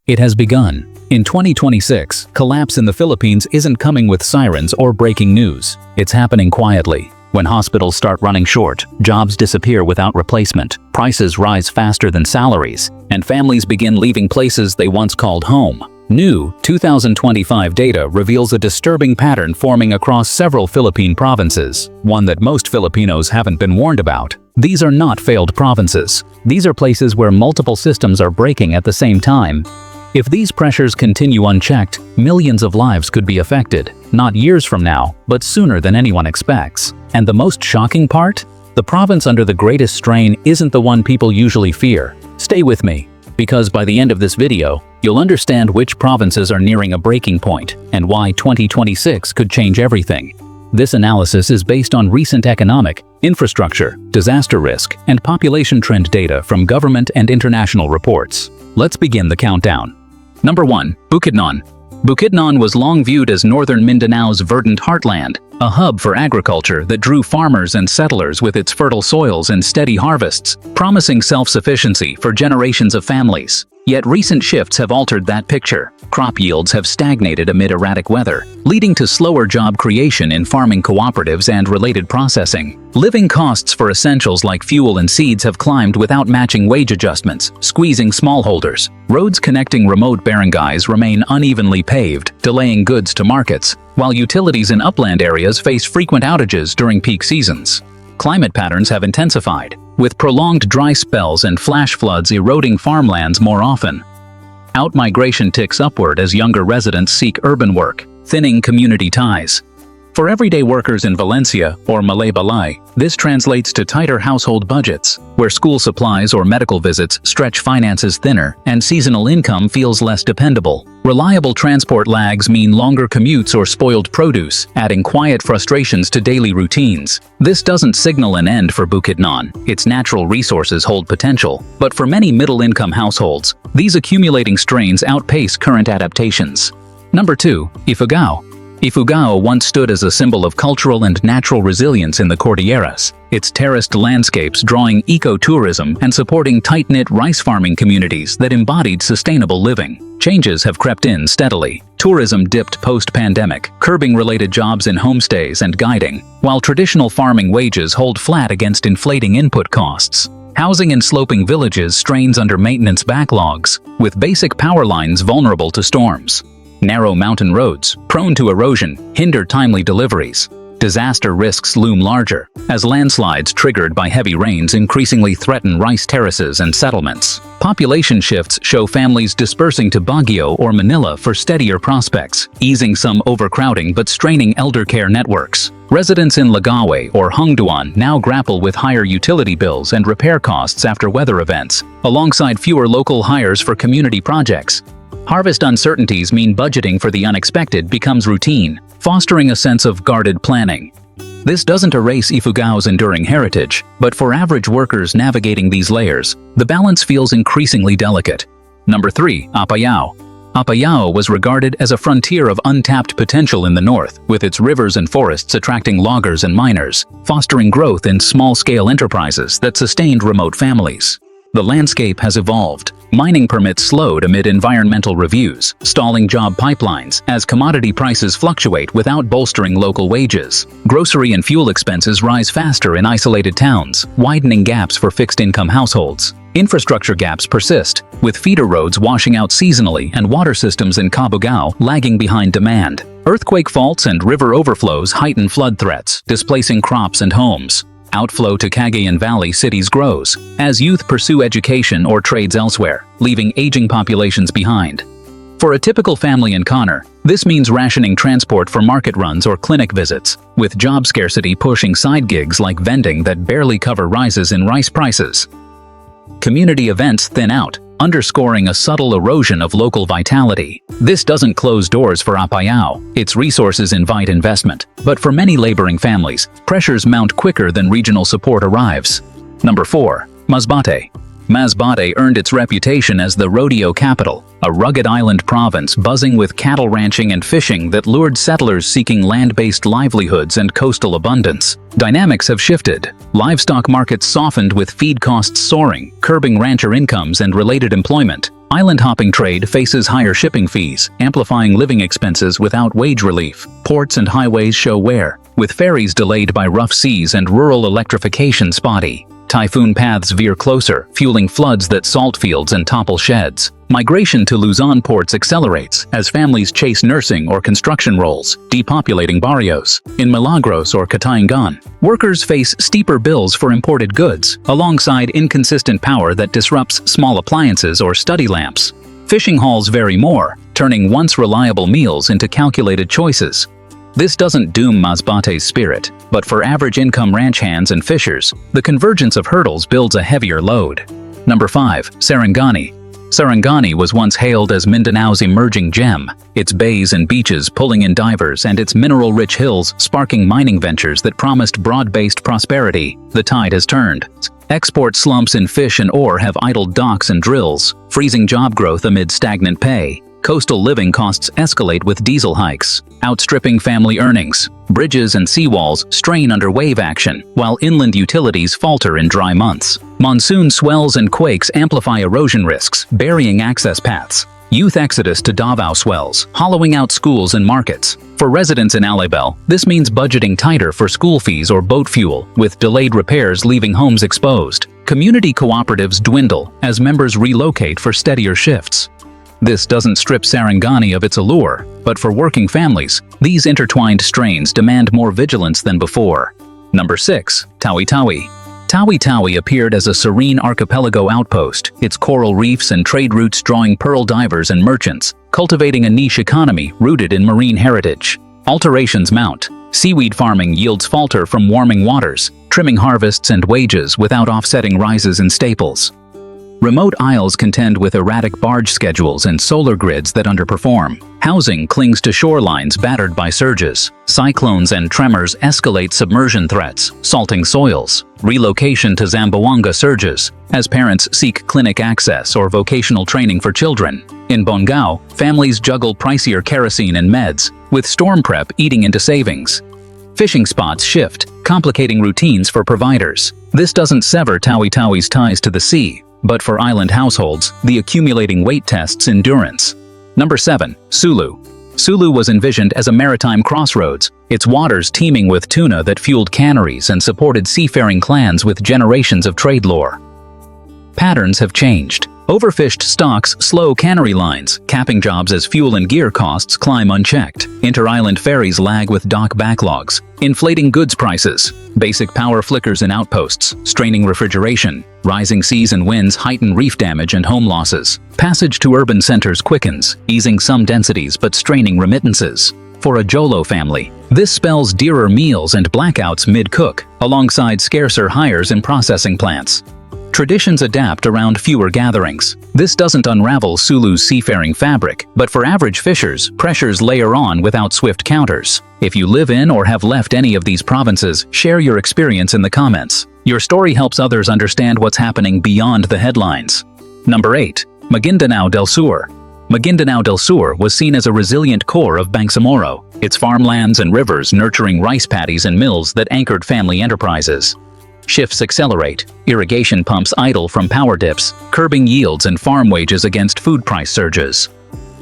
It has begun. In 2026, collapse in the Philippines isn't coming with sirens or breaking news. It's happening quietly. When hospitals start running short, jobs disappear without replacement, prices rise faster than salaries, and families begin leaving places they once called home. New 2025 data reveals a disturbing pattern forming across several Philippine provinces, one that most Filipinos haven't been warned about. These are not failed provinces. These are places where multiple systems are breaking at the same time. If these pressures continue unchecked, millions of lives could be affected, not years from now, but sooner than anyone expects. And the most shocking part? The province under the greatest strain isn't the one people usually fear. Stay with me, because by the end of this video, you'll understand which provinces are nearing a breaking point and why 2026 could change everything. This analysis is based on recent economic, infrastructure, disaster risk, and population trend data from government and international reports. Let's begin the countdown. Number 1. Bukidnon. Bukidnon was long viewed as northern Mindanao's verdant heartland, a hub for agriculture that drew farmers and settlers with its fertile soils and steady harvests, promising self-sufficiency for generations of families. Yet recent shifts have altered that picture. Crop yields have stagnated amid erratic weather, leading to slower job creation in farming cooperatives and related processing. Living costs for essentials like fuel and seeds have climbed without matching wage adjustments, squeezing smallholders. Roads connecting remote barangays remain unevenly paved, delaying goods to markets, while utilities in upland areas face frequent outages during peak seasons. Climate patterns have intensified, with prolonged dry spells and flash floods eroding farmlands more often. Outmigration ticks upward as younger residents seek urban work, thinning community ties. For everyday workers in Valencia or Balay, this translates to tighter household budgets, where school supplies or medical visits stretch finances thinner and seasonal income feels less dependable. Reliable transport lags mean longer commutes or spoiled produce, adding quiet frustrations to daily routines. This doesn't signal an end for Bukidnon. Its natural resources hold potential, but for many middle-income households, these accumulating strains outpace current adaptations. Number 2. Ifugao. Ifugao once stood as a symbol of cultural and natural resilience in the Cordilleras, its terraced landscapes drawing ecotourism and supporting tight-knit rice farming communities that embodied sustainable living. Changes have crept in steadily. Tourism dipped post-pandemic, curbing related jobs in homestays and guiding, while traditional farming wages hold flat against inflating input costs. Housing in sloping villages strains under maintenance backlogs, with basic power lines vulnerable to storms. Narrow mountain roads, prone to erosion, hinder timely deliveries. Disaster risks loom larger, as landslides triggered by heavy rains increasingly threaten rice terraces and settlements. Population shifts show families dispersing to Baguio or Manila for steadier prospects, easing some overcrowding but straining elder care networks. Residents in Lagawe or Hongduan now grapple with higher utility bills and repair costs after weather events, alongside fewer local hires for community projects. Harvest uncertainties mean budgeting for the unexpected becomes routine, fostering a sense of guarded planning. This doesn't erase Ifugao's enduring heritage, but for average workers navigating these layers, the balance feels increasingly delicate. Number 3. Apayao. Apayao was regarded as a frontier of untapped potential in the north, with its rivers and forests attracting loggers and miners, fostering growth in small-scale enterprises that sustained remote families. The landscape has evolved. Mining permits slowed amid environmental reviews, stalling job pipelines as commodity prices fluctuate without bolstering local wages. Grocery and fuel expenses rise faster in isolated towns, widening gaps for fixed-income households. Infrastructure gaps persist, with feeder roads washing out seasonally and water systems in Cabugao lagging behind demand. Earthquake faults and river overflows heighten flood threats, displacing crops and homes. Outflow to Cagayan Valley cities grows, as youth pursue education or trades elsewhere, leaving aging populations behind. For a typical family in Connor, this means rationing transport for market runs or clinic visits, with job scarcity pushing side gigs like vending that barely cover rises in rice prices. Community events thin out, underscoring a subtle erosion of local vitality. This doesn't close doors for Apayao. Its resources invite investment, but for many laboring families, pressures mount quicker than regional support arrives. Number 4. Masbate. Masbate earned its reputation as the rodeo capital, a rugged island province buzzing with cattle ranching and fishing that lured settlers seeking land-based livelihoods and coastal abundance. Dynamics have shifted. Livestock markets softened with feed costs soaring, curbing rancher incomes and related employment. Island hopping trade faces higher shipping fees, amplifying living expenses without wage relief. Ports and highways show wear, with ferries delayed by rough seas and rural electrification spotty. Typhoon paths veer closer, fueling floods that salt fields and topple sheds. Migration to Luzon ports accelerates as families chase nursing or construction roles, depopulating barrios. In Milagros or Katayangan, workers face steeper bills for imported goods, alongside inconsistent power that disrupts small appliances or study lamps. Fishing hauls vary more, turning once reliable meals into calculated choices. This doesn't doom Masbate's spirit, but for average-income ranch hands and fishers, the convergence of hurdles builds a heavier load. Number 5. Sarangani. Sarangani was once hailed as Mindanao's emerging gem, its bays and beaches pulling in divers and its mineral-rich hills sparking mining ventures that promised broad-based prosperity. The tide has turned. Export slumps in fish and ore have idled docks and drills, freezing job growth amid stagnant pay. Coastal living costs escalate with diesel hikes, outstripping family earnings. Bridges and seawalls strain under wave action, while inland utilities falter in dry months. Monsoon swells and quakes amplify erosion risks, burying access paths. Youth exodus to Davao swells, hollowing out schools and markets. For residents in Alabel, this means budgeting tighter for school fees or boat fuel, with delayed repairs leaving homes exposed. Community cooperatives dwindle as members relocate for steadier shifts. This doesn't strip Sarangani of its allure, but for working families, these intertwined strains demand more vigilance than before. Number 6. Tawi-Tawi. Tawi-Tawi appeared as a serene archipelago outpost, its coral reefs and trade routes drawing pearl divers and merchants, cultivating a niche economy rooted in marine heritage. Alterations mount. Seaweed farming yields falter from warming waters, trimming harvests and wages without offsetting rises in staples. Remote isles contend with erratic barge schedules and solar grids that underperform. Housing clings to shorelines battered by surges. Cyclones and tremors escalate submersion threats, salting soils. Relocation to Zamboanga surges, as parents seek clinic access or vocational training for children. In Bonggao, families juggle pricier kerosene and meds, with storm prep eating into savings. Fishing spots shift, complicating routines for providers. This doesn't sever Tawi-Tawi's ties to the sea, but for island households, the accumulating weight tests endurance. Number 7. Sulu. Sulu was envisioned as a maritime crossroads, its waters teeming with tuna that fueled canneries and supported seafaring clans with generations of trade lore. Patterns have changed. Overfished stocks slow cannery lines, capping jobs as fuel and gear costs climb unchecked. Inter-island ferries lag with dock backlogs, inflating goods prices. Basic power flickers in outposts, straining refrigeration. Rising seas and winds heighten reef damage and home losses. Passage to urban centers quickens, easing some densities but straining remittances. For a Jolo family, this spells dearer meals and blackouts mid-cook, alongside scarcer hires in processing plants. Traditions adapt around fewer gatherings. This doesn't unravel Sulu's seafaring fabric, but for average fishers, pressures layer on without swift counters. If you live in or have left any of these provinces, share your experience in the comments. Your story helps others understand what's happening beyond the headlines. Number 8. Maguindanao del Sur. Maguindanao del Sur was seen as a resilient core of Bangsamoro, its farmlands and rivers nurturing rice paddies and mills that anchored family enterprises. Shifts accelerate, irrigation pumps idle from power dips, curbing yields and farm wages against food price surges.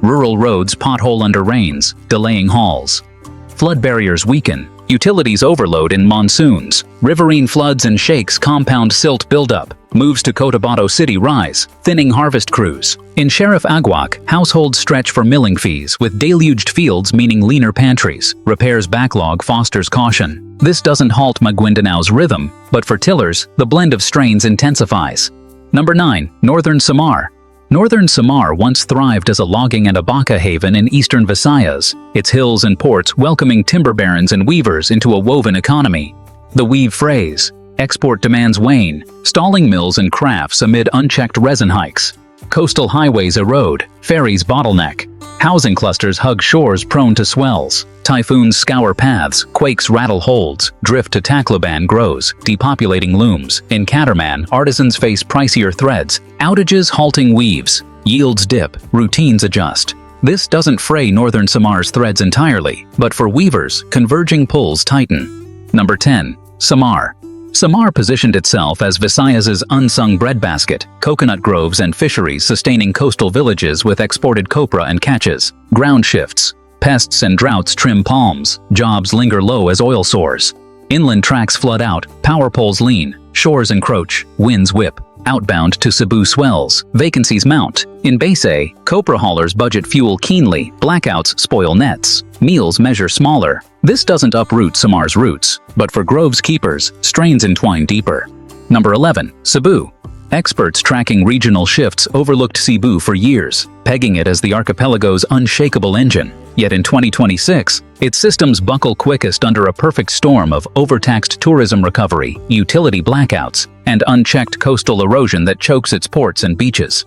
Rural roads pothole under rains, delaying hauls. Flood barriers weaken, utilities overload in monsoons. Riverine floods and shakes compound silt buildup. Moves to Cotabato City rise, thinning harvest crews. In Sheriff Aguac, households stretch for milling fees, with deluged fields meaning leaner pantries. Repairs backlog fosters caution. This doesn't halt Maguindanao's rhythm, but for tillers, the blend of strains intensifies. Number 9. Northern Samar. Northern Samar once thrived as a logging and abaca haven in eastern Visayas, its hills and ports welcoming timber barons and weavers into a woven economy. The weave phrase. Export demands wane, stalling mills and crafts amid unchecked resin hikes. Coastal highways erode, ferries bottleneck. Housing clusters hug shores prone to swells. Typhoons scour paths, quakes rattle holds, drift to Tacloban grows, depopulating looms. In Catarman, artisans face pricier threads, outages halting weaves. Yields dip, routines adjust. This doesn't fray Northern Samar's threads entirely, but for weavers, converging pulls tighten. Number 10. Samar. Samar positioned itself as Visayas' unsung breadbasket, coconut groves and fisheries sustaining coastal villages with exported copra and catches. Ground shifts. Pests and droughts trim palms, jobs linger low as oil soars. Inland tracks flood out, power poles lean, shores encroach, winds whip. Outbound to Cebu swells, vacancies mount. In Basay, copra haulers budget fuel keenly, blackouts spoil nets. Meals measure smaller. This doesn't uproot Samar's roots, but for Grove's keepers, strains entwine deeper. Number 11. Cebu. Experts tracking regional shifts overlooked Cebu for years, pegging it as the archipelago's unshakable engine. Yet in 2026, its systems buckle quickest under a perfect storm of overtaxed tourism recovery, utility blackouts, and unchecked coastal erosion that chokes its ports and beaches.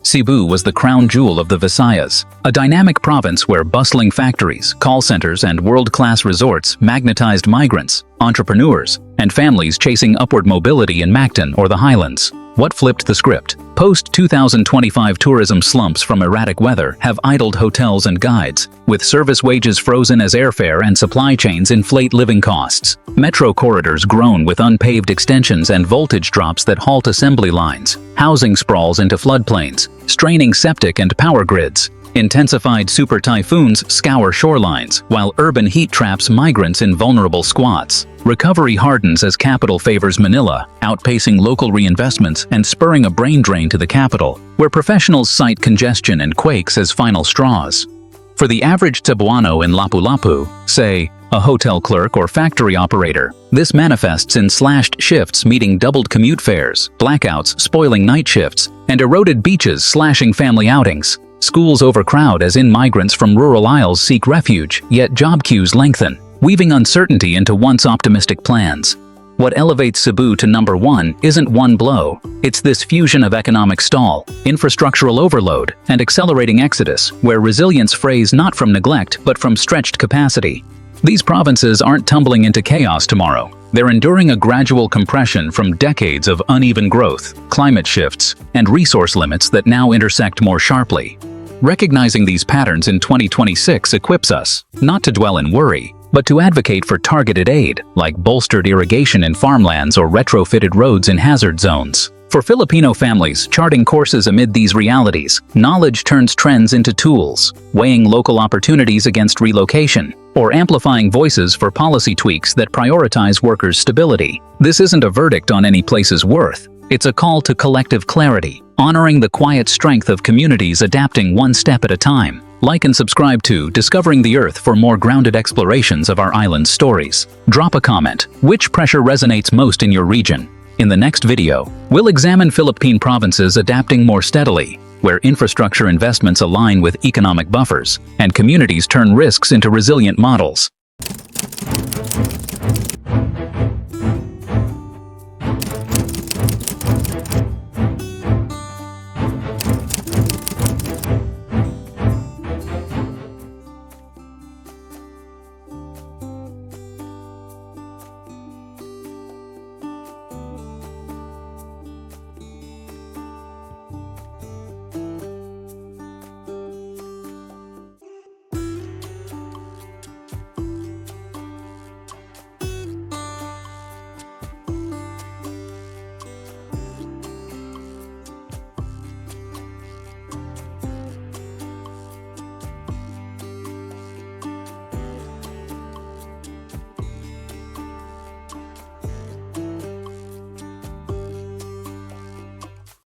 Cebu was the crown jewel of the Visayas, a dynamic province where bustling factories, call centers, and world-class resorts magnetized migrants, entrepreneurs, and families chasing upward mobility in Mactan or the Highlands. What flipped the script? Post-2025 tourism slumps from erratic weather have idled hotels and guides, with service wages frozen as airfare and supply chains inflate living costs. Metro corridors groan with unpaved extensions and voltage drops that halt assembly lines. Housing sprawls into floodplains, straining septic and power grids. Intensified super typhoons scour shorelines, while urban heat traps migrants in vulnerable squats. Recovery hardens as capital favors Manila, outpacing local reinvestments and spurring a brain drain to the capital, where professionals cite congestion and quakes as final straws. For the average Cebuano in Lapu-Lapu, say, a hotel clerk or factory operator, this manifests in slashed shifts meeting doubled commute fares, blackouts spoiling night shifts, and eroded beaches slashing family outings. Schools overcrowd as in-migrants from rural isles seek refuge, yet job queues lengthen, weaving uncertainty into once optimistic plans. What elevates Cebu to number 1 isn't one blow, it's this fusion of economic stall, infrastructural overload, and accelerating exodus, where resilience frays not from neglect but from stretched capacity. These provinces aren't tumbling into chaos tomorrow. They're enduring a gradual compression from decades of uneven growth, climate shifts, and resource limits that now intersect more sharply. Recognizing these patterns in 2026 equips us, not to dwell in worry, but to advocate for targeted aid, like bolstered irrigation in farmlands or retrofitted roads in hazard zones. For Filipino families charting courses amid these realities, knowledge turns trends into tools, weighing local opportunities against relocation, or amplifying voices for policy tweaks that prioritize workers' stability. This isn't a verdict on any place's worth. It's a call to collective clarity, honoring the quiet strength of communities adapting one step at a time. Like and subscribe to Discovering the Earth for more grounded explorations of our island's stories. Drop a comment. Which pressure resonates most in your region? In the next video, we'll examine Philippine provinces adapting more steadily, where infrastructure investments align with economic buffers, and communities turn risks into resilient models.